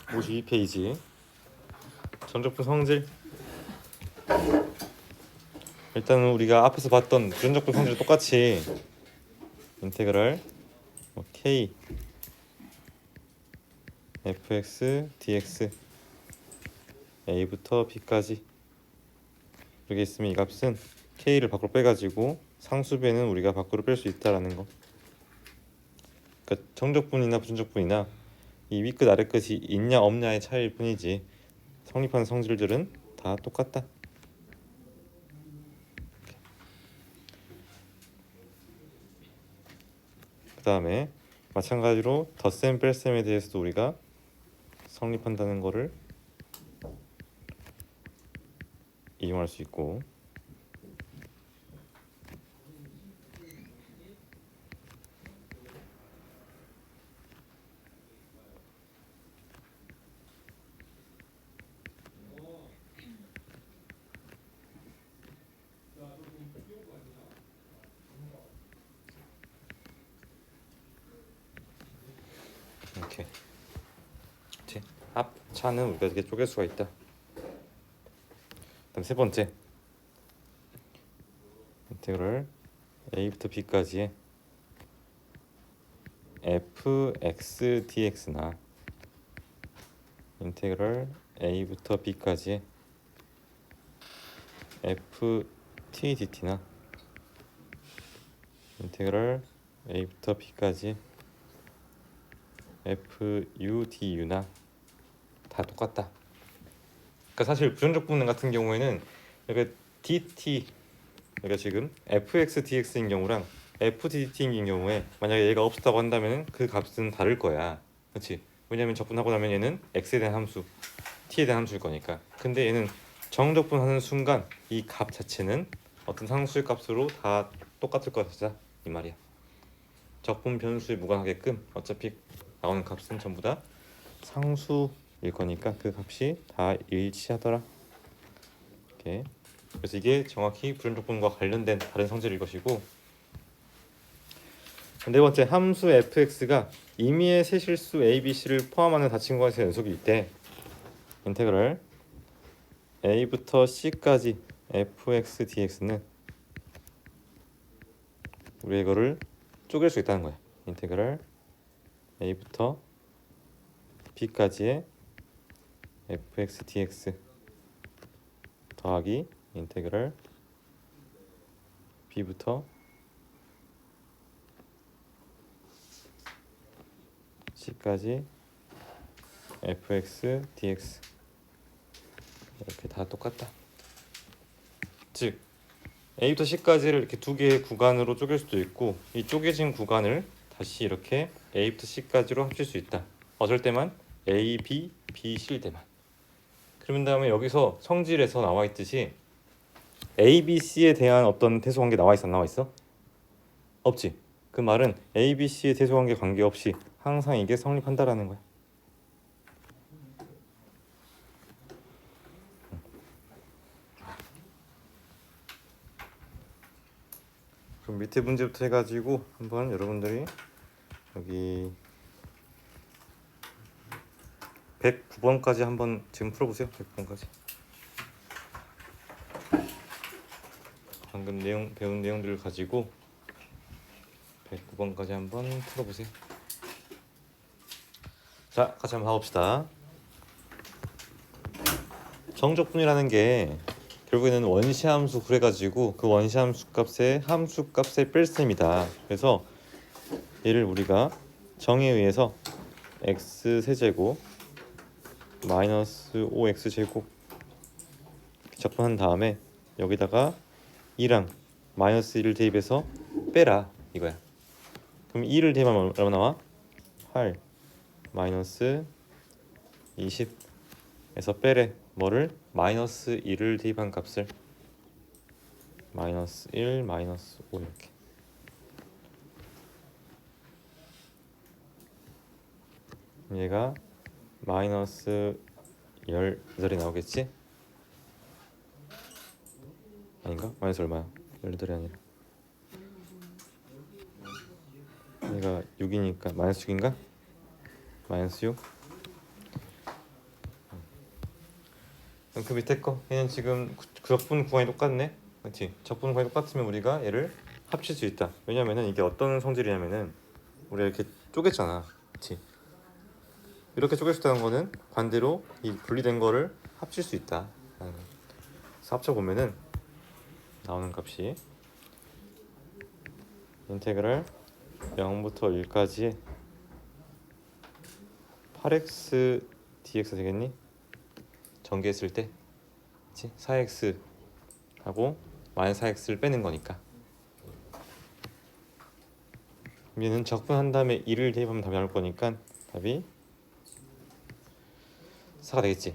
52페이지 전적분 성질. 일단은 우리가 앞에서 봤던 부전적분 성질 똑같이 인테그랄 k fx dx a부터 b까지 이렇게 있으면 이 값은 k를 밖으로 빼가지고 상수배는 우리가 밖으로 뺄 수 있다라는 거. 그러니까 정적분이나 부전적분이나 이 윗끝 아래끝이 있냐 없냐의 차이일 뿐이지 성립하는 성질들은 다 똑같다. 그 다음에 마찬가지로 덧셈 뺄셈에 대해서도 우리가 성립한다는 거를 이용할 수 있고, 이렇게 합차는 우리가 이렇게 쪼갤 수가 있다. 그다음 세 번째 인테그럴 a부터 b까지의 fx dx나 인테그럴 a부터 b까지의 ft dt나 인테그럴 a부터 b까지 fu du나 다 똑같다. 그러니까 사실 부전적분 같은 경우에는 그러니까 dt, 그러니까 지금 fx dx인 경우랑 ftdt인 경우에 만약에 얘가 없었다고 한다면 그 값은 다를 거야. 그렇지? 왜냐면 적분하고 나면 얘는 x에 대한 함수, t에 대한 함수일 거니까. 근데 얘는 정적분하는 순간 이 값 자체는 어떤 상수의 값으로 다 똑같을 것이다 이 말이야. 적분 변수에 무관하게끔 어차피 나오는 값은 전부 다 상수일 거니까 그 값이 다 일치하더라. 이렇게. 그래서 이게 정확히 부전적분과 관련된 다른 성질일 것이고, 네 번째 함수 fx가 임의의 세실수 a, b, c를 포함하는 다친구에서 연속일 때 인테그럴 a부터 c까지 fx dx는 우리 이거를 쪼갤 수 있다는 거야. 인테그럴 a부터 b까지의 fx dx 더하기 인테그럴 b부터 c까지 fx dx 이렇게 다 똑같다. 즉 a부터 c까지를 이렇게 두 개의 구간으로 쪼갤 수도 있고, 이 쪼개진 구간을 다시 이렇게 a부터 c까지로 합칠 수 있다. 어쩔 때만 a, b, b, c일 때만. 그러면 다음에 여기서 성질에서 나와 있듯이 a, b, c에 대한 어떤 대소관계 나와 있어 안 나와 있어? 없지. 그 말은 a, b, c의 대소관계 관계없이 항상 이게 성립한다라는 거야. 그럼 밑에 문제부터 해가지고 한번 여러분들이 여기 109번까지 한번 지금 풀어보세요. 109번까지. 방금 배운 내용들을 가지고 109번까지 한번 풀어보세요. 자, 같이 한번 해봅시다. 정적분이라는 게 결국에는 원시함수 그래가지고 그 원시함수 값의 함수 값의 뺄셈이다. 그래서 얘를 우리가 정에 의해서 x 세제곱 마이너스 5x 제곱 적분한 다음에 여기다가 2랑 마이너스 1을 대입해서 빼라 이거야. 그럼 2를 대입하면 얼마 나와? 8 마이너스 20에서 빼래. 뭐를? 마이너스 1을 대입한 값을. 마이너스 1 마이너스 5 이렇게. 얘가 마이너스 18이 나오겠지? 아닌가? 마이너스 얼마야? 18이 아니라 얘가 6이니까 마이너스 6인가? 마이너스 6. 그 밑에 거 얘는 지금 적분 구간이 똑같네. 그렇지? 적분 구간이 똑같으면 우리가 얘를 합칠 수 있다. 왜냐면은 이게 어떤 성질이냐면은 우리가 이렇게 쪼갰잖아. 그렇지? 이렇게 쪼갤 수 있다는 거는 반대로 이 분리된 거를 합칠 수 있다. 그래서 합쳐보면은 나오는 값이 인테그랄 0부터 1까지의 8x dx 되겠니? 전개했을 때 4x 하고 마이너스 4x를 빼는 거니까 얘는 적분한 다음에 2를 대입하면 답이 나올 거니까 답이 4가 되겠지.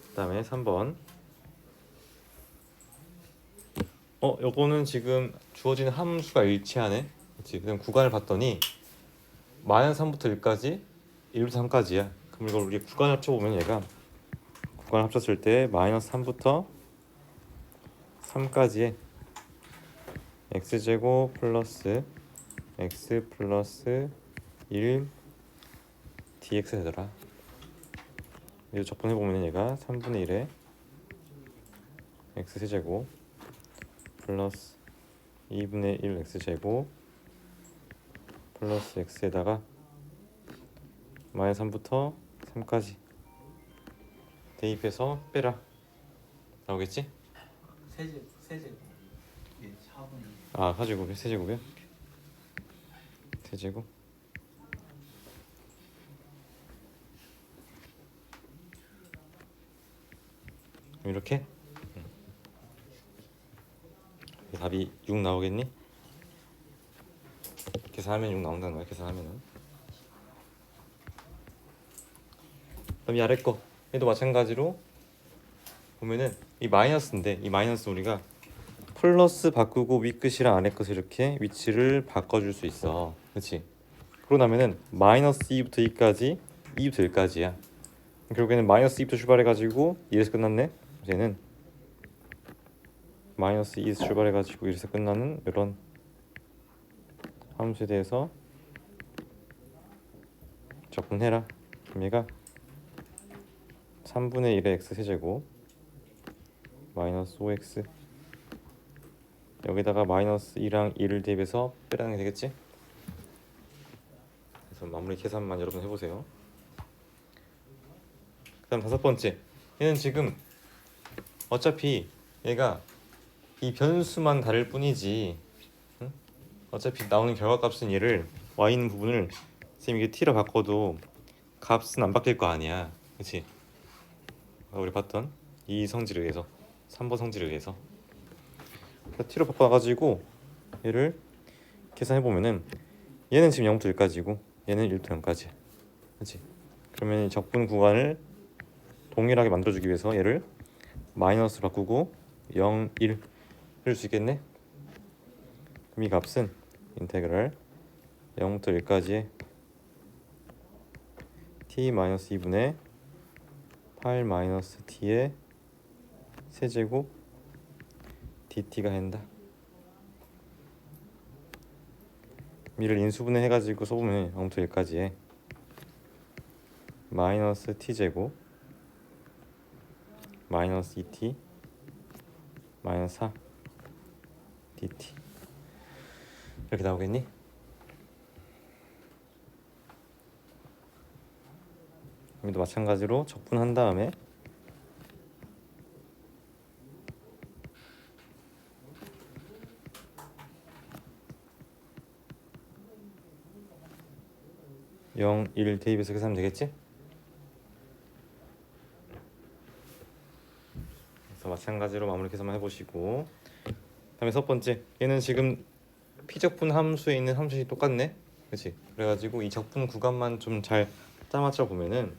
그 다음에 3번 요거는 지금 주어진 함수가 일치하네. 그렇지? 그럼 구간을 봤더니 마이너스 3부터 1까지 1부터 3까지야. 그럼 이걸 우리 구간을 합쳐보면 얘가 구간을 합쳤을 때 마이너스 3부터 3까지의 x제곱 플러스 x 플러스 1 dx 되더라. 이거 적분해보면 얘가 3분의 1에 x세제곱 플러스 2분의 1 x제곱 플러스 x에다가 마이너스 3부터 3까지 대입해서 빼라 나오겠지? 세제곱 예, 4분의 1 아 4제곱이야? 세제곱이야? 세제곱 이렇게 답이 6 나오겠니? 계산하면 6 나온다는 거야. 계산하면은. 그럼 이 아래 거 얘도 마찬가지로 보면은 이 마이너스인데 이 마이너스 우리가 플러스 바꾸고 윗끝이랑 아래 끝을 이렇게 위치를 바꿔줄 수 있어. 그렇지? 그러고 나면은 마이너스 2부터 2까지 2부터 1까지야. 결국에는 마이너스 2부터 출발해가지고 2에서 끝났네. 얘는 마이너스 2에서 출발해가지고 1에서 끝나는 이런 함수에 대해서 적분해라. 그럼 얘가 3분의 1의 x 세제곱 마이너스 5x 여기다가 마이너스 2랑 2를 대입해서 빼라는 게 되겠지? 그래서 마무리 계산만 여러분 해보세요. 그 다음 5번째 얘는 지금 어차피 얘가 이 변수만 다를 뿐이지 응? 어차피 나오는 결과값은 얘를 y 있는 부분을 쌤 이게 t로 바꿔도 값은 안 바뀔 거 아니야. 그치? 우리 봤던 이 성질에 의해서 3번 성질에 의해서 t로 바꿔가지고 얘를 계산해보면은 얘는 지금 0부터 1까지고 얘는 1부터 0까지야. 그치? 그러면 이 적분 구간을 동일하게 만들어주기 위해서 얘를 마이너스로 바꾸고 0, 1 해줄 수 있겠네? 그럼 이 값은 인테그랄 0부터 1까지의 t-2분의 8-t의 세제곱 dt가 된다. 이를 인수분해 해가지고 써보면 0부터 1까지의 마이너스 t제곱 마이너스 2t 마이너스 4 dt 이렇게 나오겠니? 여기도 마찬가지로 적분한 다음에 (0, 1) 대입해서 계산하면 되겠지? 그래서 마찬가지로 마무리 계산만 해보시고 다음에 첫 번째 얘는 지금 피적분 함수에 있는 함수식 똑같네. 그치? 그래가지고 이 적분 구간만 좀 잘 짜맞춰 보면은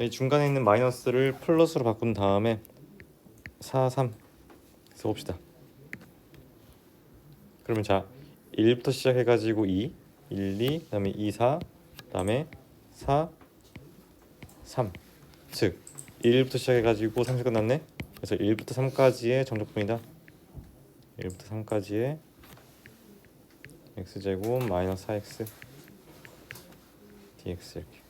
이 중간에 있는 마이너스를 플러스로 바꾼 다음에 4, 3 써봅시다. 그러면 자 1부터 시작해가지고 2, 1, 2, 그 다음에 2, 4, 그 다음에 4, 3 즉 1부터 시작해가지고 3이 끝났네. 그래서 1부터 3까지의 정적분이다. 1부터 3까지의 x제곱 마이너스 4x dx 이렇게.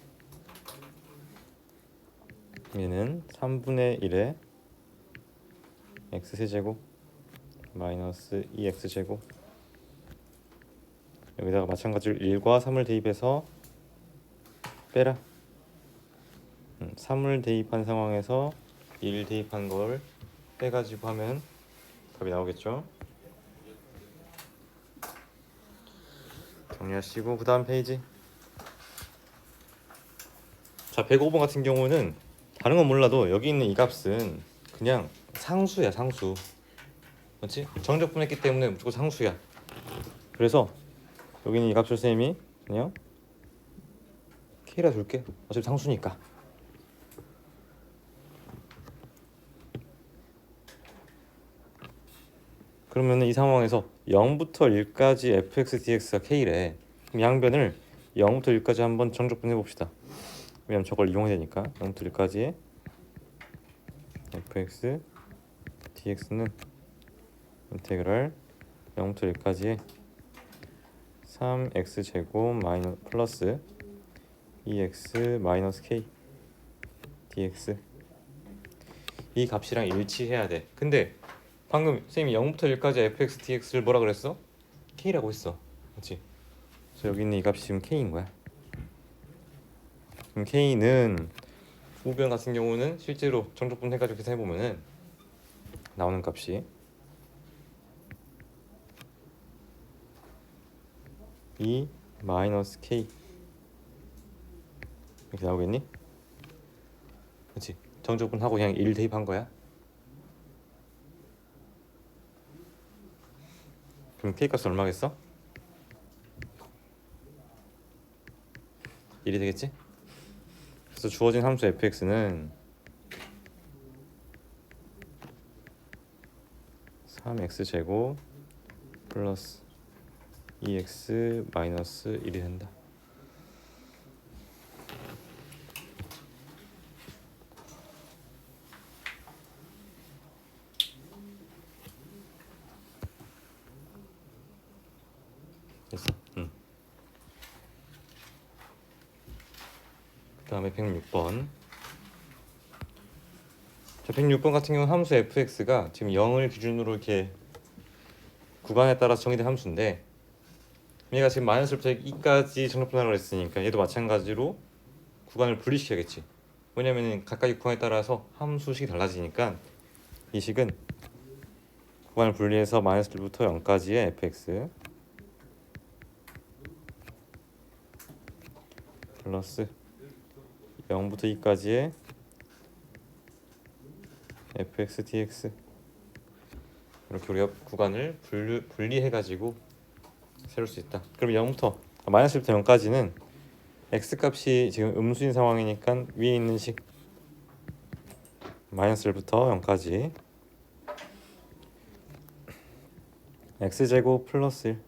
얘는 3분의 1에 x 세제곱 마이너스 2x 제곱. 여기다가 마찬가지로 1과 3을 대입해서 빼라. 3을 대입한 상황에서 1 대입한 걸 빼가지고 하면 답이 나오겠죠. 정리하시고 그 다음 페이지. 자, 105번 같은 경우는 다른 건 몰라도 여기 있는 이 값은 그냥 상수야, 상수. 그렇지? 정적분했기 때문에 무조건 상수야. 그래서 여기 있는 이 값을 쌤이 그냥 k라 줄게. 어차피 상수니까. 그러면 이 상황에서 0부터 1까지 fx dx가 k래. 그럼 양변을 0부터 1까지 한번 정적분해 봅시다. 왜냐면 저걸 이용해야 되니까. 0부터 1까지의 fx dx는 인테그랄 0부터 1까지의 3x 제곱 마이너스 플러스 2x 마이너스 k dx. 이 값이랑 일치해야 돼. 근데 방금 쌤이 0부터 1까지 fx dx를 뭐라 그랬어? k라고 했어. 그렇지? 그래서 여기 있는 이 값이 지금 k인 거야. 그럼 k는 우변 같은 경우는 실제로 정적분 해가지고 계산해 보면은 나오는 값이 2 마이너스 k 이렇게 나오겠니? 그렇지? 정적분 하고 그냥 1 대입한 거야. 그럼 k 값은 얼마겠어? 1이 되겠지? 그래서 주어진 함수 fx는 3x 제곱 플러스 2x 마이너스 1이 된다. 됐어. 그 다음에 106번. 자, 106번 같은 경우는 함수 fx가 지금 0을 기준으로 이렇게 구간에 따라서 정의된 함수인데, 얘가 지금 마이너스부터 2까지 정적분하라고 했으니까 얘도 마찬가지로 구간을 분리시켜야겠지. 왜냐면 각각의 구간에 따라서 함수식이 달라지니까 이 식은 구간을 분리해서 마이너스 1부터 0까지의 fx 플러스 0부터 2까지의 fx dx 이렇게 우리가 구간을 분리해가지고 세울 수 있다. 그럼 0부터 마이너스 1부터 0까지는 x 값이 지금 음수인 상황이니까 위에 있는 식 마이너스 1부터 0까지 x제곱 플러스 1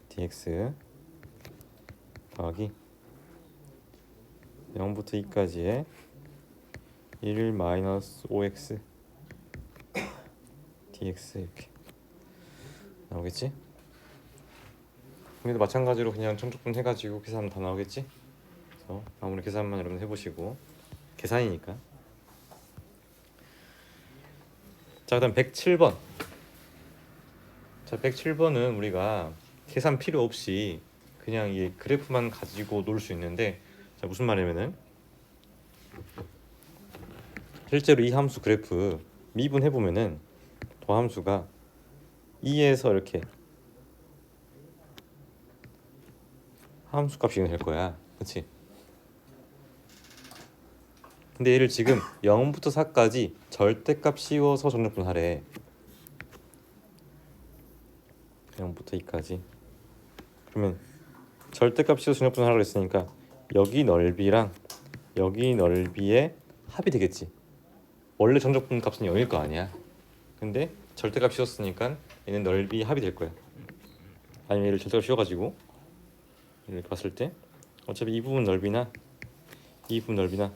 dx 더하기 0부터 2까지의 1 마이너스 5x dx 이렇게 나오겠지? 여기도 마찬가지로 그냥 정적분 해가지고 계산하면 다 나오겠지? 그래서 마무리 계산만 여러분 해보시고, 계산이니까. 자, 그다음 107번. 자, 107번은 우리가 계산 필요 없이 그냥 이 그래프만 가지고 놀 수 있는데, 자, 무슨 말이냐면은 실제로 이 함수 그래프 미분해 보면은 도함수가 2에서 이렇게 함수 값이 될 거야. 그렇지? 근데 얘를 지금 0부터 4까지 절대값 씌워서 정적분 하래. 0부터 2까지. 그러면 절대값 씌워서 정적분 하라고 했으니까 여기 넓이랑 여기 넓이의 합이 되겠지. 원래 정적분 값은 0일 거 아니야. 근데 절대값 씌웠으니까 얘는 넓이 합이 될 거야. 아니면 얘를 절대값 씌워가지고 이렇게 봤을 때 어차피 이 부분 넓이나 이 부분 넓이나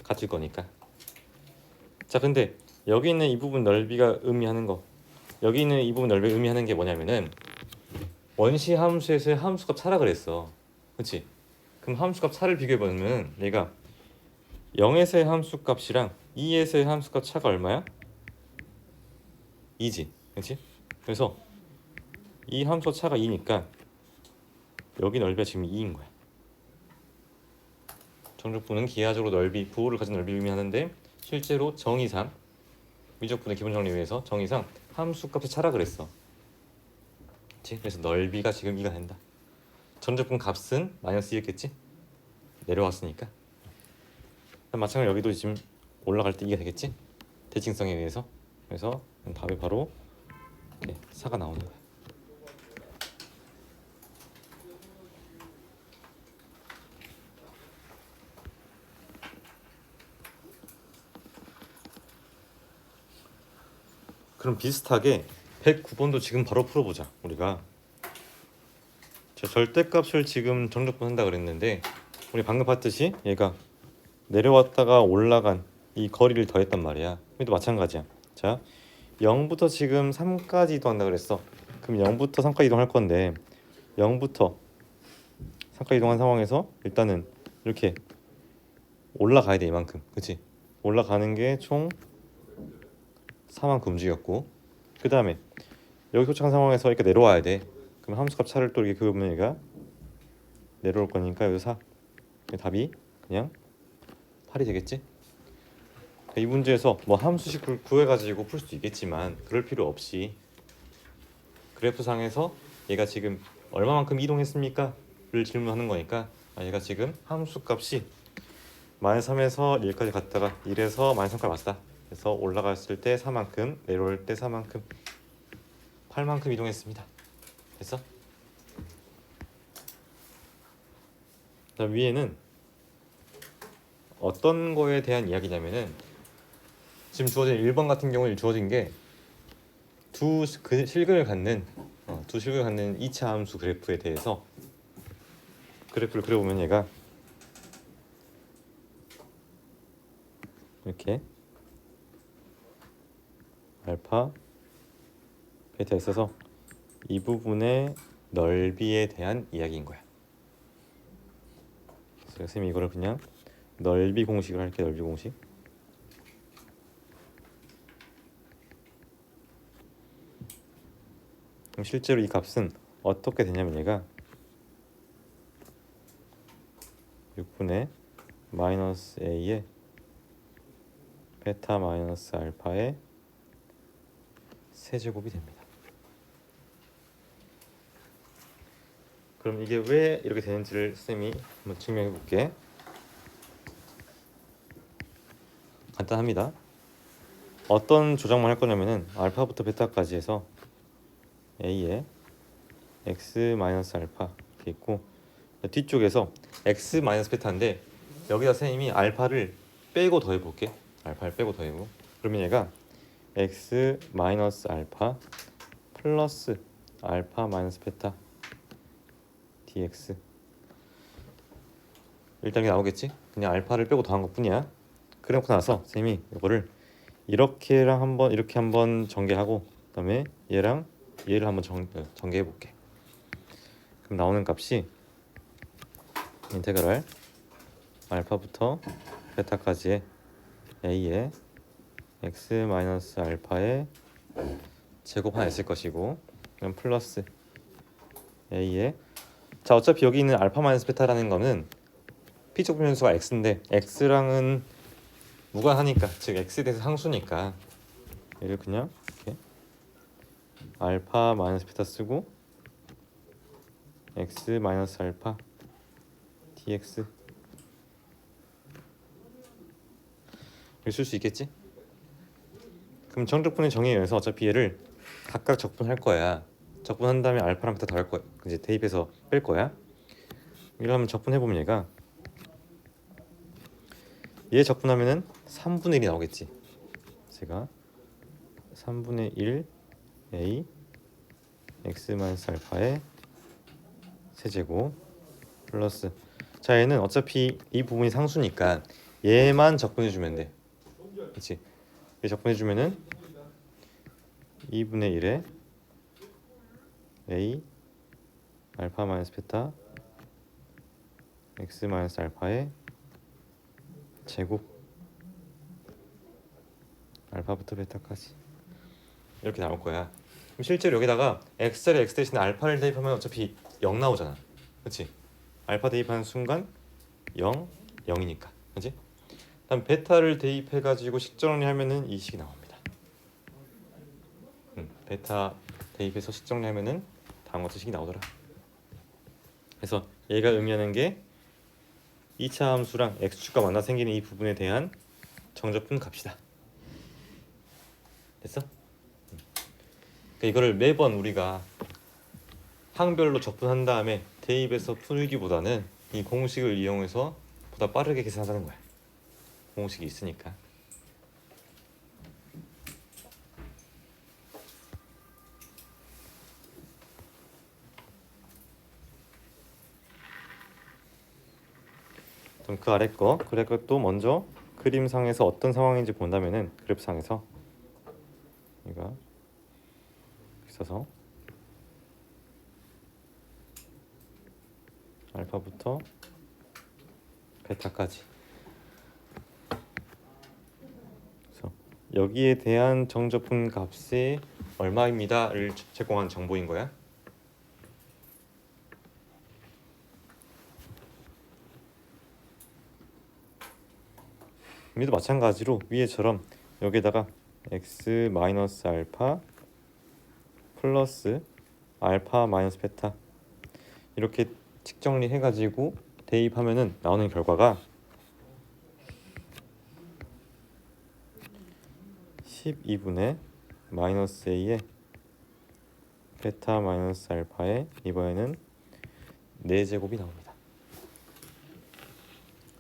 같을 거니까. 자, 근데 여기 있는 이 부분 넓이가 의미하는 거, 여기 있는 이 부분 넓이가 의미하는 게 뭐냐면은 원시 함수에서의 함수값 차라 그랬어. 그렇지? 그럼 함수값 차를 비교해보면 얘가 0에서의 함수값이랑 2에서의 함수값 차가 얼마야? 2지, 그렇지? 그래서 이 함수 차가 2니까 여기 넓이가 지금 2인 거야. 정적분은 기하적으로 넓이, 부호를 가진 넓이를 의미하는데 실제로 정의상 미적분의 기본 정리에 의해서 정의상 함수값의 차라 그랬어. 그렇지? 그래서 넓이가 지금 2가 된다. 전적분 값은 마이너스 2였겠지? 내려왔으니까. 마찬가지로 여기도 지금 올라갈 때 2가 되겠지? 대칭성에 의해서. 그래서 답이 바로 4가 나오는 거야. 그럼 비슷하게 109번도 지금 바로 풀어보자. 우리가 자, 절대값을 지금 정적분 한다 그랬는데 우리 방금 봤듯이 얘가 내려왔다가 올라간 이 거리를 더했단 말이야. 여기도 마찬가지야. 자, 0부터 지금 3까지 이동한다 그랬어. 그럼 0부터 3까지 이동할 건데 0부터 3까지 이동한 상황에서 일단은 이렇게 올라가야 돼. 이만큼. 그치? 올라가는 게 총 4만큼 움직였고 그 다음에 여기 도착한 상황에서 이렇게 내려와야 돼. 그럼 함수값 차를 또 이렇게 그으면 얘가 내려올 거니까 여기서 4. 답이 그냥 8이 되겠지? 이 문제에서 뭐 함수식 구해가지고 풀 수도 있겠지만 그럴 필요 없이 그래프상에서 얘가 지금 얼마만큼 이동했습니까? 를 질문하는 거니까 얘가 지금 함수값이 -3에서 1까지 갔다가 1에서 -3까지 왔다. 그래서 올라갔을 때 4만큼, 내려올 때 4만큼, 8만큼 이동했습니다. 됐어? 자, 위에는 어떤 거에 대한 이야기냐면은 지금 주어진 1번 같은 경우에 주어진 게 두 실근을 갖는 2차 함수 그래프에 대해서 그래프를 그려보면 얘가 이렇게 알파 베타에 있어서 이 부분의 넓이에 대한 이야기인 거야. 그래서 선생님이 이거를 그냥 넓이 공식을 할게. 넓이 공식. 그럼 실제로 이 값은 어떻게 되냐면 얘가 6분의 마이너스 a의 베타 마이너스 알파의 세제곱이 됩니다. 그럼 이게 왜 이렇게 되는지를 선생님이 한번 증명해 볼게. 간단합니다. 어떤 조작만 할 거냐면은 알파부터 베타까지 해서 a에 x 마이너스 알파 이렇게 있고 뒤쪽에서 x 마이너스 베타인데 여기다 선생님이 알파를 빼고 더해 볼게. 알파를 빼고 더해고 그러면 얘가 x 마이너스 알파 플러스 알파 마이너스 베타 dx 일단 이게 나오겠지? 그냥 알파를 빼고 더한 것 뿐이야. 그래놓고 나서 선생님이 이거를 이렇게랑 한번 이렇게 한번 전개하고 그다음에 얘랑 얘를 한번 전개해 볼게. 그럼 나오는 값이 인테그랄 알파부터 베타까지의 a의 x 마이너스 알파의 제곱 하나 있을 것이고 그럼 플러스 a의 자 어차피 여기 있는 알파 마이너스 베타라는 거는 p적 분연수가 x인데 x랑은 무관하니까 즉 x에 대해서 상수니까 얘를 그냥 이렇게 알파 마이너스 베타 쓰고 x 마이너스 알파 dx 이렇게 쓸 수 있겠지? 그럼 정적분의 정의에 의해서 어차피 얘를 각각 적분할 거야. 적분한 다음에 알파랑 베타 더할 거야. 이제 대입해서 뺄 거야. 이러면 적분해 보면 얘 적분하면은 3분의 1이 나오겠지. 제가 3분의 1 a x 마이너스 알파의 세제곱 플러스 자 얘는 어차피 이 부분이 상수니까 얘만 적분해 주면 돼. 그렇지? 얘 적분해 주면은 2분의 1에 a 알파 마이너스 베타 x 마이너스 알파의 제곱 알파부터 베타까지 이렇게 나올 거야. 그럼 실제로 여기다가 x자리 x 대신에 알파를 대입하면 어차피 0 나오잖아. 그렇지? 알파 대입하는 순간 0, 0이니까. 그렇지? 다음 베타를 대입해 가지고 식정리하면은 이 식이 나옵니다. 베타 대입해서 식정리하면은 다음 같은 식이 나오더라. 그래서 얘가 의미하는 게 2차 함수랑 x축과 만나 생기는 이 부분에 대한 정적분 값이다. 됐어? 그러니까 이거를 매번 우리가 항별로 적분한 다음에 대입해서 풀기보다는 이 공식을 이용해서 보다 빠르게 계산하자는 거야. 공식이 있으니까. 그럼 그 아래 거 그래프도 먼저 그림상에서 어떤 상황인지 본다면은 그래프상에서 얘가 있어서 알파부터 베타까지 그래서 여기에 대한 정적분 값이 얼마입니다를 제공한 정보인 거야. 여기도 마찬가지로 위에처럼 여기다가 x 마이너스 알파 플러스 알파 마이너스 베타 이렇게 측정리 해가지고 대입하면은 나오는 결과가 12분의 마이너스 a의 베타 마이너스 알파의 이번에는 4제곱이 나옵니다.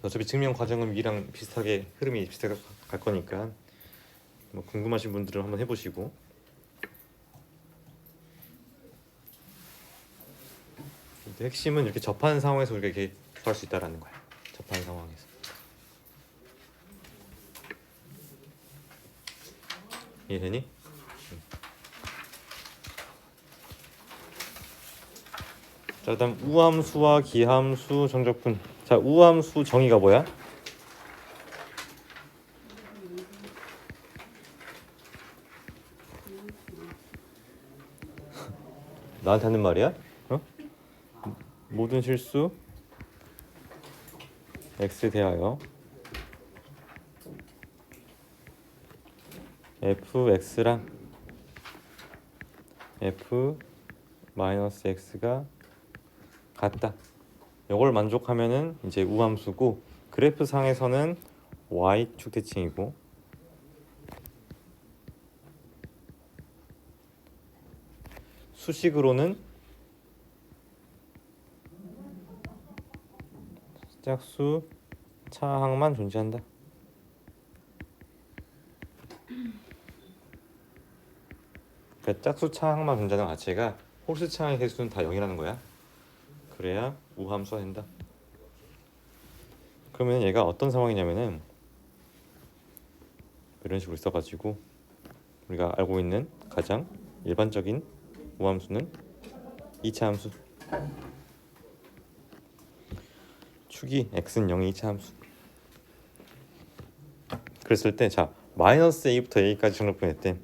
어차피 증명 과정은 위랑 비슷하게 흐름이 비슷하게 갈 거니까 뭐 궁금하신 분들은 한번 해보시고 핵심은 이렇게 접하는 상황에서 우리가 이렇게 구할 수 있다라는 거야. 접하는 상황에서 이해되니? 자, 그다음 우함수와 기함수 정적분. 자, 우함수 정의가 뭐야? 나한테 하는 말이야? 어? 모든 실수 x 대하여 fx랑 f 마이너스 x가 같다. 이걸 만족하면은 이제 우함수고 그래프 상에서는 y축 대칭이고 수식으로는 짝수 차항만 존재한다. 그러니까 짝수 차항만 존재하는 가치가 홀수 차항의 개수는 다 0이라는 거야. 그래야 우함수가 된다. 그러면 얘가 어떤 상황이냐면은 이런 식으로 써가지고 우리가 알고 있는 가장 일반적인 우함수는 2차 함수. 축이 x는 0이 2차 함수. 그랬을 때 자 마이너스 a부터 a까지 정적분했대.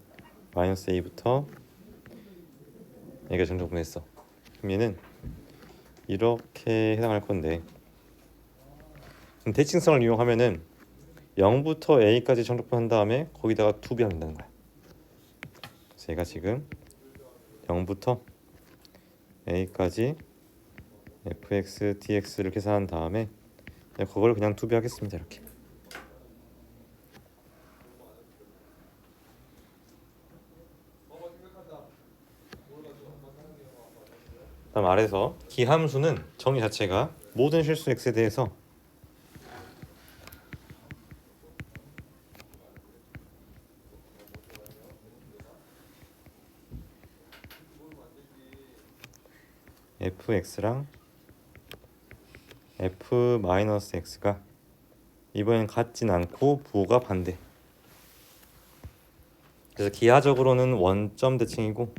마이너스 a부터 a가 정적분했어. 그럼 얘는 이렇게 해당할 건데 대칭성을 이용하면은 0부터 a까지 정적분한 다음에 거기다가 2배하면 된다는 거야. 그래서 얘가 지금 0부터 a까지 fx dx를 계산한 다음에 그걸 그냥 2배 하겠습니다. 이렇게. 다음 아래서 기함수는 정의 자체가 모든 실수 x에 대해서 fx랑 f-x가 이번엔 같진 않고 부호가 반대. 그래서 기하적으로는 원점 대칭이고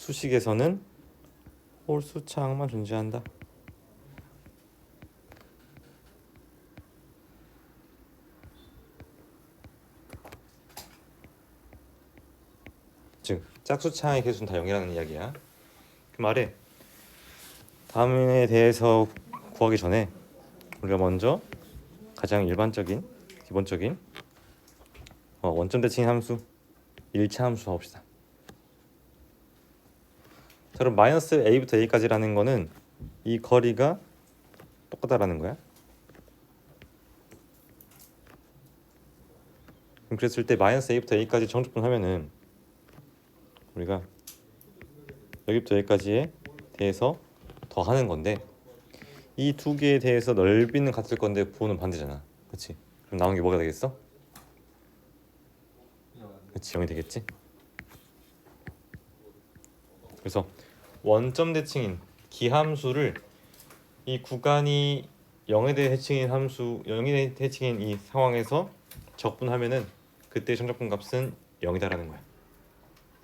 수식에서는 홀수차항만 존재한다. 즉 짝수차항의 개수는 다 0이라는 이야기야. 그 말에 다음에 대해서 구하기 전에 우리가 먼저 가장 일반적인 기본적인 원점 대칭 함수 1차 함수 봅시다. 자, 그럼 마이너스 a부터 a까지라는 거는 이 거리가 똑같다라는 거야. 그럼 그랬을 때 마이너스 a부터 a까지 정적분하면은 우리가 여기부터 여기까지에 대해서 더하는 건데 이 두 개에 대해서 넓이는 같을 건데 부호는 반대잖아. 그렇지? 그럼 나온 게 뭐가 되겠어? 그렇지, 0이 되겠지? 그래서 원점 대칭인 기함수를 이 구간이 0에 대해 해칭인 함수 0에 대해 해칭인 이 상황에서 적분하면은 그때 정적분 값은 0이다라는 거야.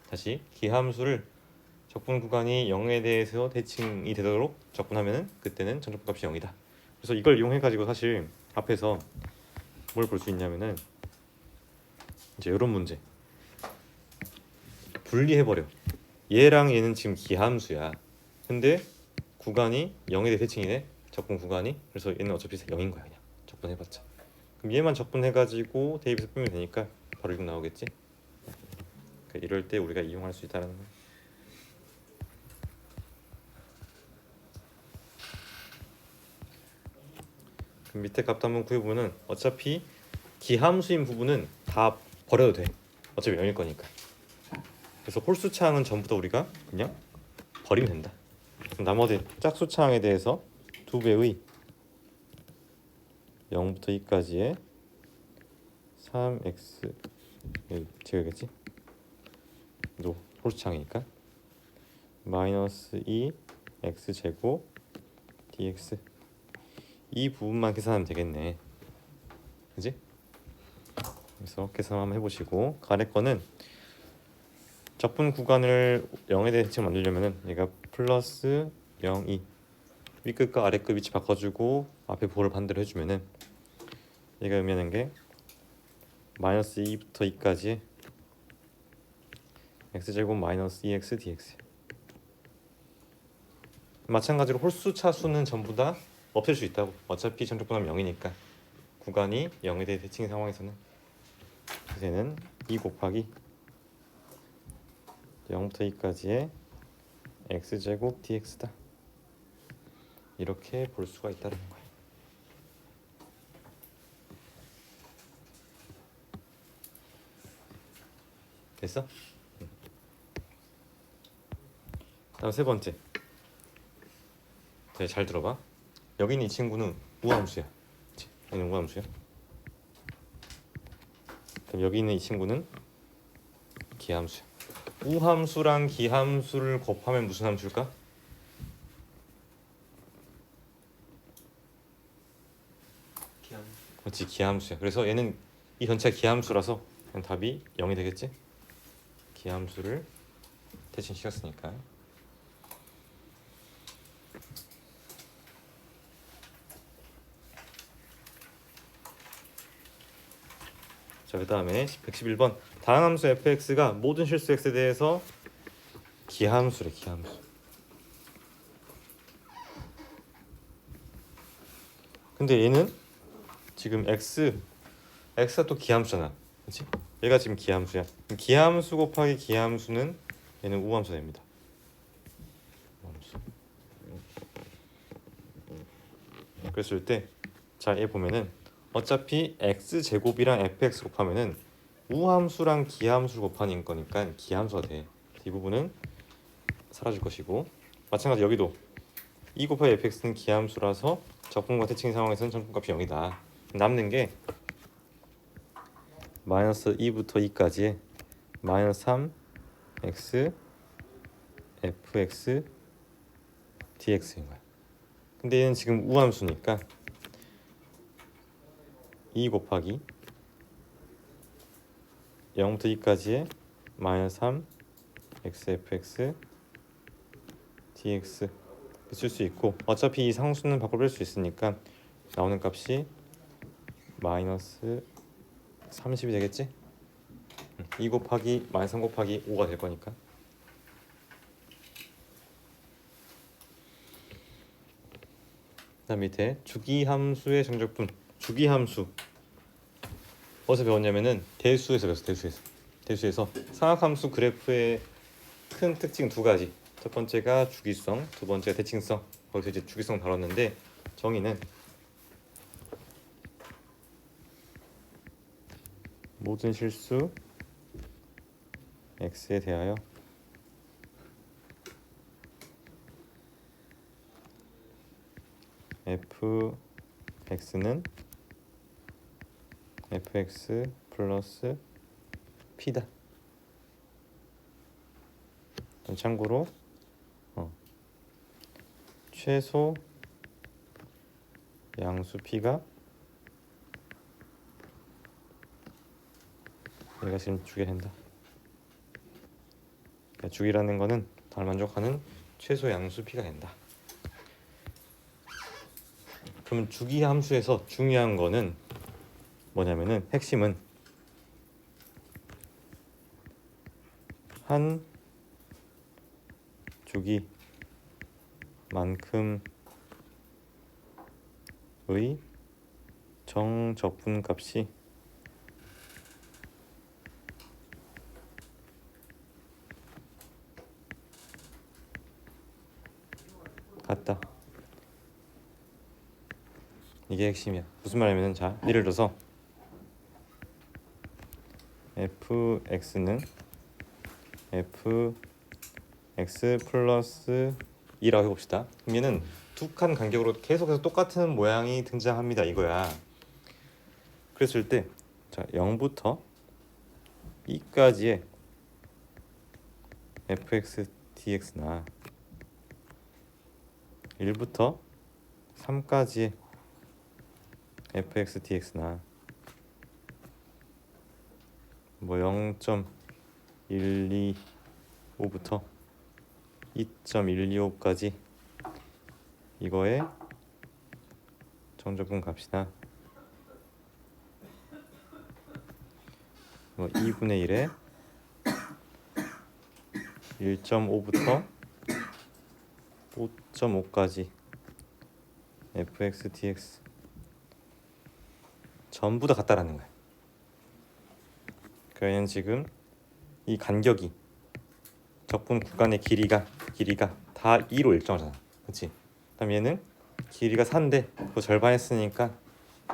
다시 기함수를 적분 구간이 0에 대해서 대칭이 되도록 적분하면은 그때는 정적분 값이 0이다. 그래서 이걸 이용해 가지고 사실 앞에서 뭘 볼 수 있냐면은 이제 이런 문제 분리해 버려. 얘랑 얘는 지금 기함수야. 근데 구간이 0에 대해 대칭이네. 적분 구간이. 그래서 얘는 어차피 0인 거야. 그냥 적분해봤자. 그럼 얘만 적분해가지고 대입해서 빼면 되니까 바로 이거 나오겠지. 그러니까 이럴 때 우리가 이용할 수 있다는 거야. 그럼 밑에 값도 한번 구해보면은 어차피 기함수인 부분은 다 버려도 돼. 어차피 0일 거니까. 그래서 홀수차항은 전부 다 우리가 그냥 버리면 된다. 그럼 나머지 짝수차항에 대해서 2배의 0부터 2까지의 3x 제곱이겠지? 또 홀수차항이니까 마이너스 2 x 제곱 dx 이 부분만 계산하면 되겠네. 그지? 그래서 계산 한번 해보시고 가래 거는 적분 구간을 0에 대해 대칭 만들려면은 얘가 플러스 0, 2 위끝과 아래끝 위치 바꿔주고 앞에 보호를 반대로 해주면은 얘가 의미하는 게 마이너스 2부터 2까지 x제곱 마이너스 2x dx 마찬가지로 홀수 차수는 전부 다 없앨 수 있다고. 어차피 전적분하면 0이니까 구간이 0에 대해 대칭인 상황에서는 얘는 2 곱하기 0부터 2까지의 x제곱 dx다. 이렇게 볼 수가 있다는 거야. 됐어? 다음 세 번째. 네, 잘 들어봐. 여기 있는 이 친구는 우함수야. 그치? 얘는 우함수야. 그럼 여기 있는 이 친구는 기함수야. 우함수랑 기함수를 곱하면 무슨 함수일까? 기함. 그렇지, 기함수야. 그래서 얘는 이 전체가 기함수라서 그냥 답이 0이 되겠지? 기함수를 대칭시켰으니까. 자, 그 다음에 111번 다항함수 fx가 모든 실수 x에 대해서 기함수래. 기함수. 근데 얘는 지금 x가 또 기함수잖아. 그렇지? 얘가 지금 기함수야. 기함수 곱하기 기함수는 얘는 우함수 됩니다. 우함수. 그랬을 때 자, 얘 보면은 어차피 x 제곱이랑 fx 곱하면은 우함수랑 기함수 곱하는 거니까 기함수가 돼. 이 부분은 사라질 것이고 마찬가지 여기도 2 곱하기 fx는 기함수라서 적분과 대칭 상황에서는 정분값이 0이다. 남는 게 마이너스 2부터 2까지의 마이너스 3 x fx dx인 거야. 근데 얘는 지금 우함수니까 2 곱하기 0부터 2까지의 마이너스 3 x fx dx 쓸 수 있고 어차피 이 상수는 밖으로 뺄 수 있으니까 나오는 값이 마이너스 30이 되겠지? 2 곱하기 마이너스 3 곱하기 5가 될 거니까. 그다음 밑에 주기함수의 정적분. 주기함수 어디서 배웠냐면은 대수에서 배웠어. 대수에서 상악함수 그래프의 큰 특징 두 가지. 첫 번째가 주기성, 두 번째가 대칭성. 거기서 이제 주기성 다뤘는데 정의는 모든 실수 x에 대하여 fx는 fx 플러스 p다. 참고로 최소 양수 p가 얘가 지금 주게 된다. 그러니까 주기라는 거는 달 만족하는 최소 양수 p가 된다. 그러면 주기 함수에서 중요한 거는 뭐냐면은 핵심은 한 주기만큼의 정적분 값이 같다. 이게 핵심이야. 무슨 말이냐면 자 예를 들어서 fx는 fx 플러스 2라고 해봅시다. 그럼 얘는 두 칸 간격으로 계속해서 똑같은 모양이 등장합니다. 이거야. 그랬을 때 자 0부터 2까지의 fx dx나 1부터 3까지의 fx dx나 뭐 0.125부터 2.125까지 이거의 정적분 값이나 뭐 2분의 1에 1.5부터 5.5까지 fx dx 전부 다 같다라는 거야. 그러면 지금 이 간격이 적분 구간의 길이가 다 2로 일정하잖아. 그렇지? 그다음 얘는 길이가 4인데 그 절반 했으니까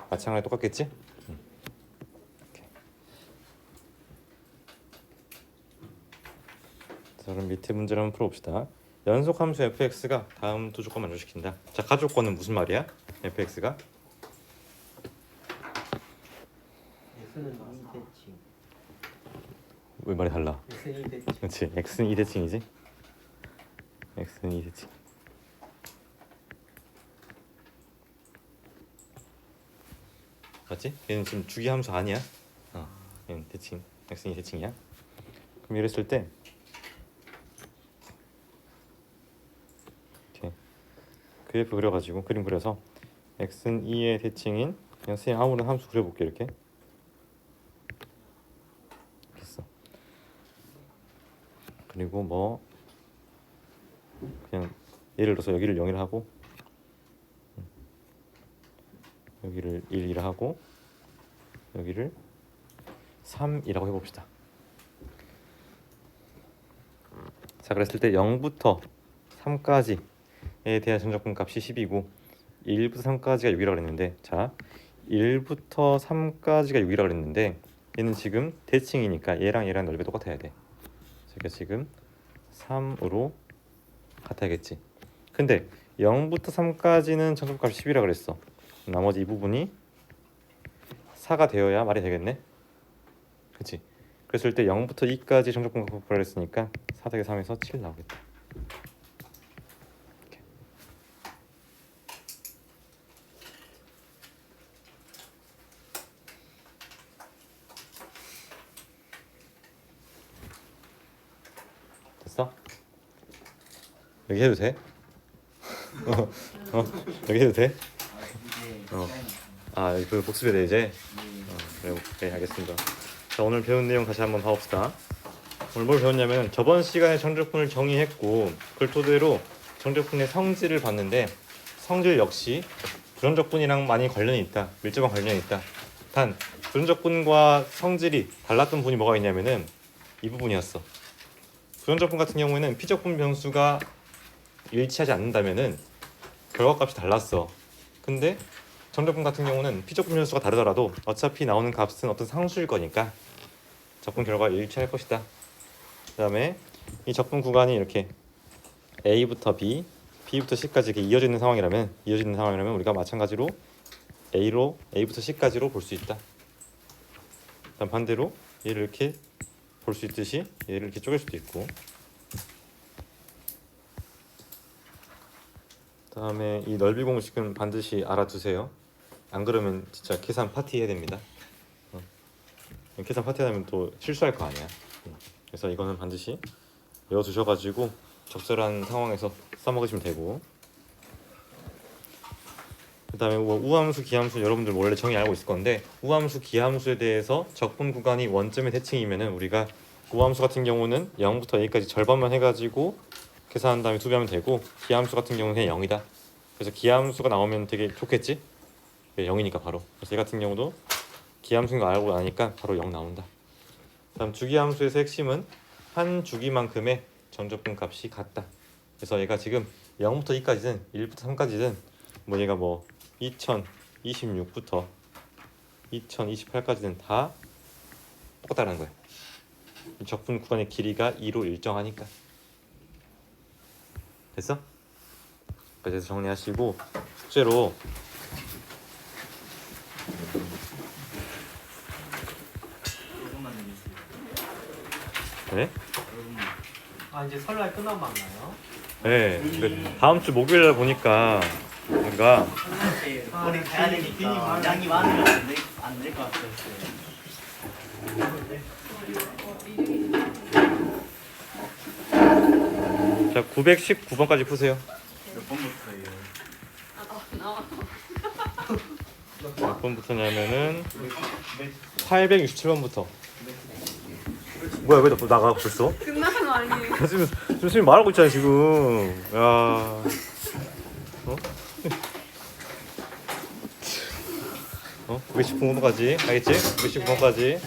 마찬가지로 똑같겠지? 이렇게. 자, 그럼 밑에 문제를 한번 풀어봅시다. 연속함수 fx가 다음 두 조건 만족시킨다. 자, 가조건은 무슨 말이야? fx가 x는 2대칭. 왜 말이 달라? x는 2대칭. 그렇지. x는 2대칭이지. x는 2대칭. 맞지? 얘는 지금 주기함수 아니야. 얘는 대칭. x는 2대칭이야. 그럼 이랬을 때 이렇게 그래프 그려가지고 그림 그려서 x는 2의 대칭인 그냥 선생님 아무런 함수 그려볼게. 이렇게 됐어. 그리고 뭐 그냥 예를 들어서 여기를 0이라 하고 여기를 1이라 하고 여기를 3이라고 해봅시다. 자, 그랬을 때 0부터 3까지에 대한 정적분 값이 10이고 1부터 3까지가 6이라고 그랬는데 자 1부터 3까지가 6이라고 그랬는데 얘는 지금 대칭이니까 얘랑 넓이 똑같아야 돼. 그러니까 지금 3으로 같아야겠지. 근데 0부터 3까지는 정적분 값이 10이라고 그랬어. 나머지 이 부분이 4가 되어야 말이 되겠네. 그치? 그랬을 때 0부터 2까지 정적분 값을 구하라 했으니까 4 더하기 3에서 7 나오겠다. 이렇게. 됐어? 여기 해도 돼? 여기 해도 돼? 이제 어. 아 그 복습해야 돼 이제? 그래 오케이 알겠습니다. 자 오늘 배운 내용 다시 한번 봐봅시다. 오늘 뭘 배웠냐면 저번 시간에 정적분을 정의했고 그걸 토대로 정적분의 성질을 봤는데 성질 역시 불연적분이랑 많이 관련이 있다. 밀접한 관련이 있다. 단 불연적분과 성질이 달랐던 부분이 뭐가 있냐면은 이 부분이었어. 불연적분 같은 경우에는 피적분 변수가 일치하지 않는다면은 결과값이 달랐어. 근데 정적분 같은 경우는 피적분 변수가 다르더라도 어차피 나오는 값은 어떤 상수일 거니까 적분 결과가 일치할 것이다. 그 다음에 이 적분 구간이 이렇게 A부터 B, B부터 C까지 이렇게 이어지는 상황이라면 우리가 마찬가지로 A부터 C까지로 볼 수 있다. 그다음 반대로 얘를 이렇게 볼 수 있듯이 얘를 이렇게 쪼갤 수도 있고. 그다음에 이 넓이 공식은 반드시 알아두세요. 안 그러면 진짜 계산 파티 해야 됩니다. 계산 파티 하면 또 실수할 거 아니야. 그래서 이거는 반드시 외워두셔가지고 적절한 상황에서 써먹으시면 되고. 그 다음에 우함수, 기함수 여러분들 원래 정의 알고 있을 건데 우함수, 기함수에 대해서 적분 구간이 원점의 대칭이면은 우리가 우함수 같은 경우는 0부터 A까지 절반만 해가지고 계산한 다음에 수비하면 되고 기함수 같은 경우는 그냥 0이다. 그래서 기함수가 나오면 되게 좋겠지? 0이니까 바로. 그래서 얘 같은 경우도 기함수인 거 알고 나니까 바로 0 나온다. 다음 주기함수에서 핵심은 한 주기만큼의 정적분 값이 같다. 그래서 얘가 지금 0부터 2까지든 1부터 3까지든 뭐 얘가 뭐 2026부터 2028까지는 다 똑같다는 거야. 이 적분 구간의 길이가 2로 일정하니까. 됐어? 그래서 정리하시고 숙제로 조금만 내주세요. 네? 아 이제 설날 끝나고 만나요? 네. 근데 다음 주 목요일 날 보니까 뭔가 머리 가야 되니까 양이 많으면 안될 것 같아요. 자 919번까지 푸세요. 몇 번부터예요? 몇 번부터냐면은 867번부터. 뭐야 왜 너 나가 벌써? 끝나는 거 아니에요. 지금 선생님 말하고 있잖아 지금. 야. 어? 919번까지 알겠지? 919번까지.